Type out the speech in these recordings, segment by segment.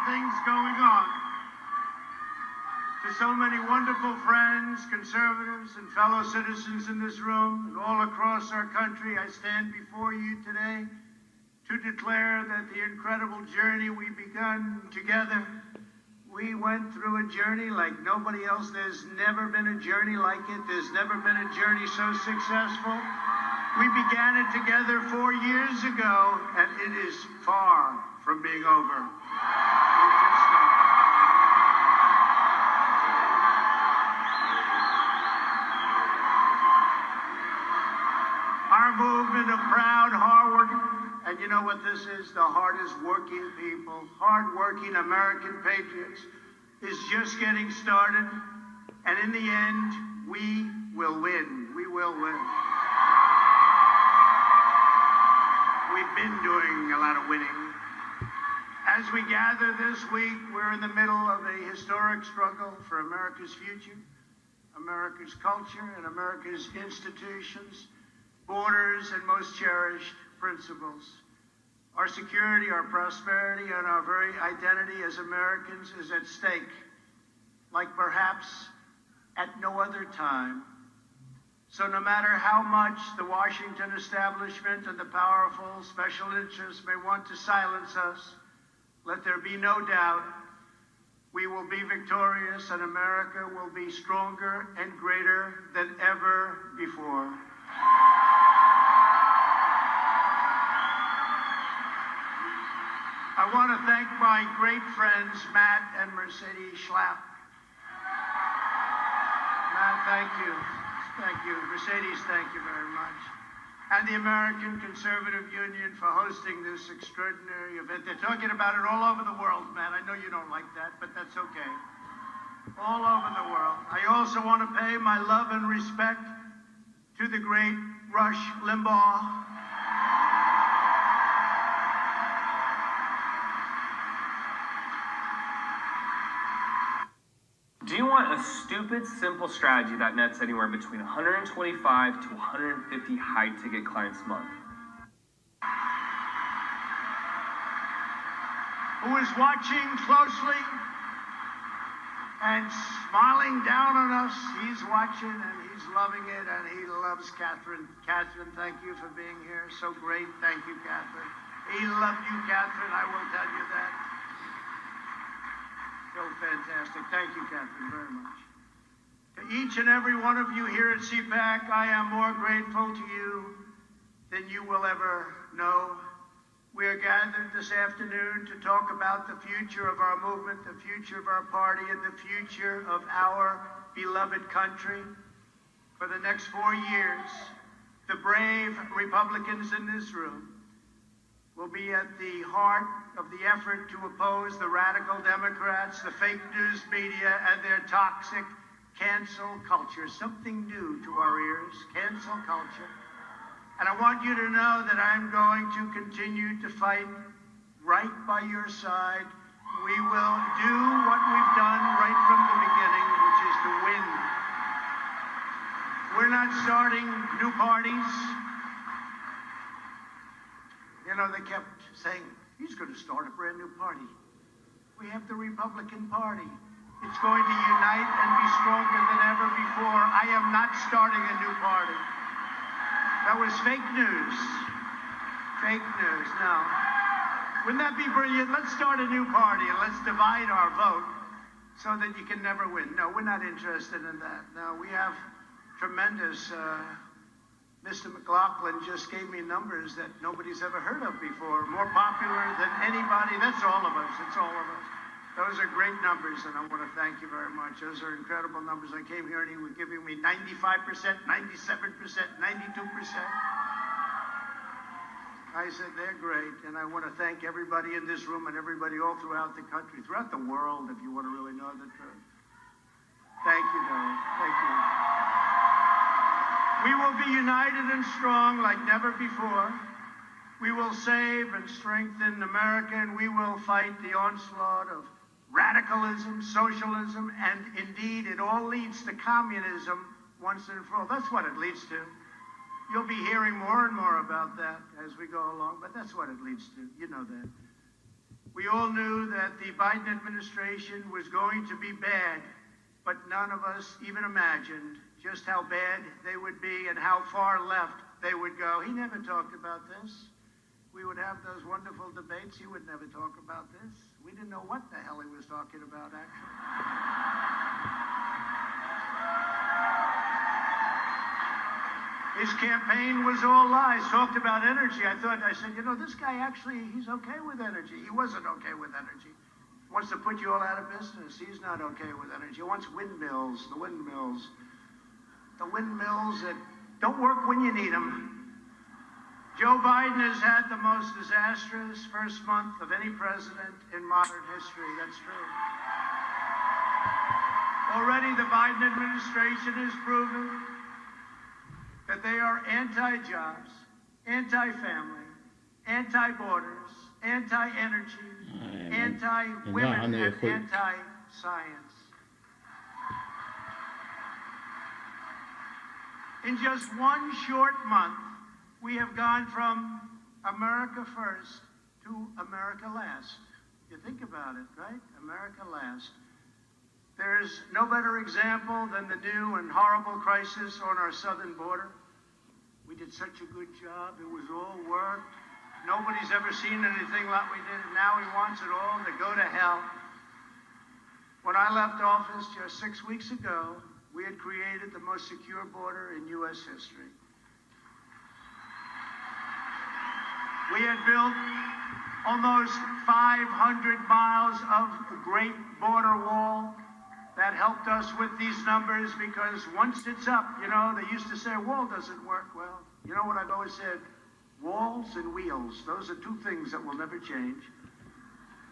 things going on. To so many wonderful friends, conservatives, and fellow citizens in this room and all across our country, I stand before you today to declare that the incredible journey we begun together, we went through a journey like nobody else. There's never been a journey like it. There's never been a journey so successful. We began it together 4 years ago, and it is far from being over. Our movement of proud, hard-working, and you know what this is? The hardest working people, hard-working American patriots, is just getting started. And in the end, we will win. We will win. We've been doing a lot of winning. As we gather this week, we're in the middle of a historic struggle for America's future, America's culture, and America's institutions, borders, and most cherished principles. Our security, our prosperity, and our very identity as Americans is at stake, like perhaps at no other time. So no matter how much the Washington establishment and the powerful special interests may want to silence us, let there be no doubt we will be victorious and America will be stronger and greater than ever before. I want to thank my great friends, Matt and Mercedes Schlapp. Matt, thank you. Thank you. Mercedes, thank you very much. And the American Conservative Union for hosting this extraordinary event. They're talking about it all over the world, Matt. I know you don't like that, but that's okay. All over the world. I also want to pay my love and respect to the great Rush Limbaugh. Do you want a stupid, simple strategy that nets anywhere between 125 to 150 high-ticket clients a month? Who is watching closely and smiling down on us? He's watching and he's loving it, and he loves Catherine. Catherine, thank you for being here. So great. Thank you, Catherine. He loved you, Catherine. I will tell you that. So fantastic. Thank you, Catherine, very much. To each and every one of you here at CPAC, I am more grateful to you than you will ever know. We are gathered this afternoon to talk about the future of our movement, the future of our party, and the future of our beloved country. For the next 4 years, the brave Republicans in this room will be at the heart of the effort to oppose the radical Democrats, the fake news media, and their toxic cancel culture. Something new to our ears, cancel culture. And I want you to know that I'm going to continue to fight right by your side. We will do what we've done right from the beginning, which is to win. We're not starting new parties. You know, they kept saying, he's going to start a brand new party. We have the Republican Party. It's going to unite and be stronger than ever before. I am not starting a new party. That was fake news. Fake news. No. Wouldn't that be brilliant? Let's start a new party and let's divide our vote so that you can never win. No, we're not interested in that. No, we have tremendous... Mr. McLaughlin just gave me numbers that nobody's ever heard of before. More popular than anybody. That's all of us. It's all of us. Those are great numbers, and I want to thank you very much. Those are incredible numbers. I came here and he was giving me 95%, 97%, 92%. I said, they're great, and I want to thank everybody in this room and everybody all throughout the country, throughout the world, if you want to really know the truth. Thank you, Doug. Thank you. We will be united and strong like never before. We will save and strengthen America, and we will fight the onslaught of radicalism, socialism, and indeed it all leads to communism once and for all. That's what it leads to. You'll be hearing more and more about that as we go along, but that's what it leads to. You know that. We all knew that the Biden administration was going to be bad, but none of us even imagined just how bad they would be and how far left they would go. He never talked about this. We would have those wonderful debates. He would never talk about this. We didn't know what the hell he was talking about, actually. His campaign was all lies, talked about energy. I said, this guy actually, he's okay with energy. He wasn't okay with energy. He wants to put you all out of business. He's not okay with energy. He wants windmills, the windmills that don't work when you need them. Joe Biden has had the most disastrous first month of any president in modern history. That's true. Already the Biden administration has proven that they are anti-jobs, anti-family, anti-borders, anti-energy, anti-women, and anti-science. In just one short month, we have gone from America first to America last. You think about it, right? America last. There's no better example than the new and horrible crisis on our southern border. We did such a good job. It was all worked. Nobody's ever seen anything like we did, and now he wants it all to go to hell. When I left office just 6 weeks ago, we had created the most secure border in U.S. history. We had built almost 500 miles of great border wall. That helped us with these numbers because once it's up, they used to say a wall doesn't work. Well, you know what I've always said? Walls and wheels, those are two things that will never change.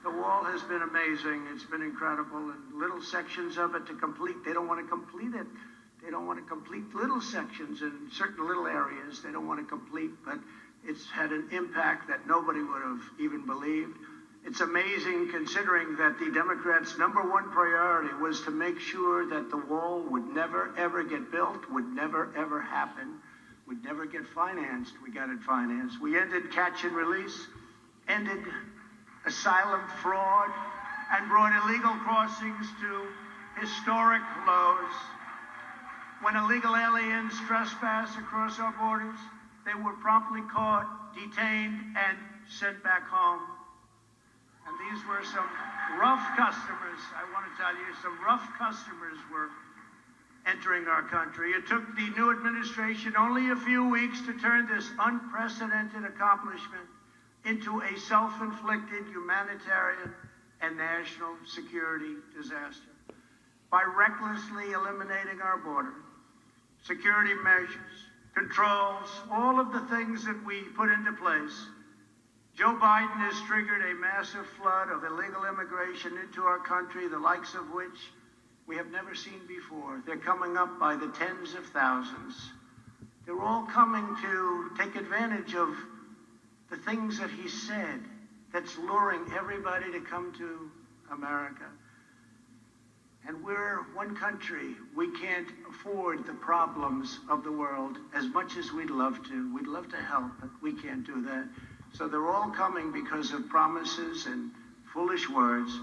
The wall has been amazing. It's been incredible. And little sections of it to complete. They don't want to complete it. They don't want to complete little sections in certain little areas. They don't want to complete, but it's had an impact that nobody would have even believed. It's amazing considering that the Democrats' number one priority was to make sure that the wall would never, ever get built, would never, ever happen, would never get financed. We got it financed. We ended catch and release, ended asylum fraud, and brought illegal crossings to historic lows. When illegal aliens trespass across our borders, they were promptly caught, detained, and sent back home. And these were some rough customers. I want to tell you, some rough customers were entering our country. It took the new administration only a few weeks to turn this unprecedented accomplishment into a self-inflicted humanitarian and national security disaster. By recklessly eliminating our border, security measures, controls, all of the things that we put into place, Joe Biden has triggered a massive flood of illegal immigration into our country, the likes of which we have never seen before. They're coming up by the tens of thousands. They're all coming to take advantage of the things that he said that's luring everybody to come to America. And we're one country. We can't afford the problems of the world as much as we'd love to. We'd love to help, but we can't do that. So they're all coming because of promises and foolish words.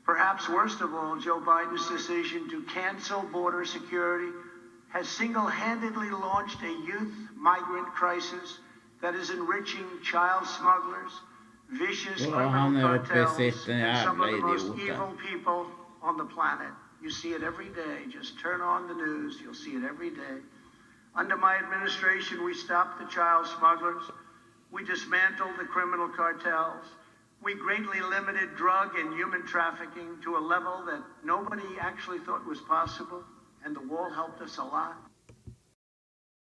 Perhaps worst of all, Joe Biden's decision to cancel border security has single-handedly launched a youth migrant crisis that is enriching child smugglers, vicious criminal cartels, and some of the most evil people on the planet. You see it every day. Just turn on the news. You'll see it every day. Under my administration, we stopped the child smugglers. We dismantled the criminal cartels. We greatly limited drug and human trafficking to a level that nobody actually thought was possible, and the wall helped us a lot.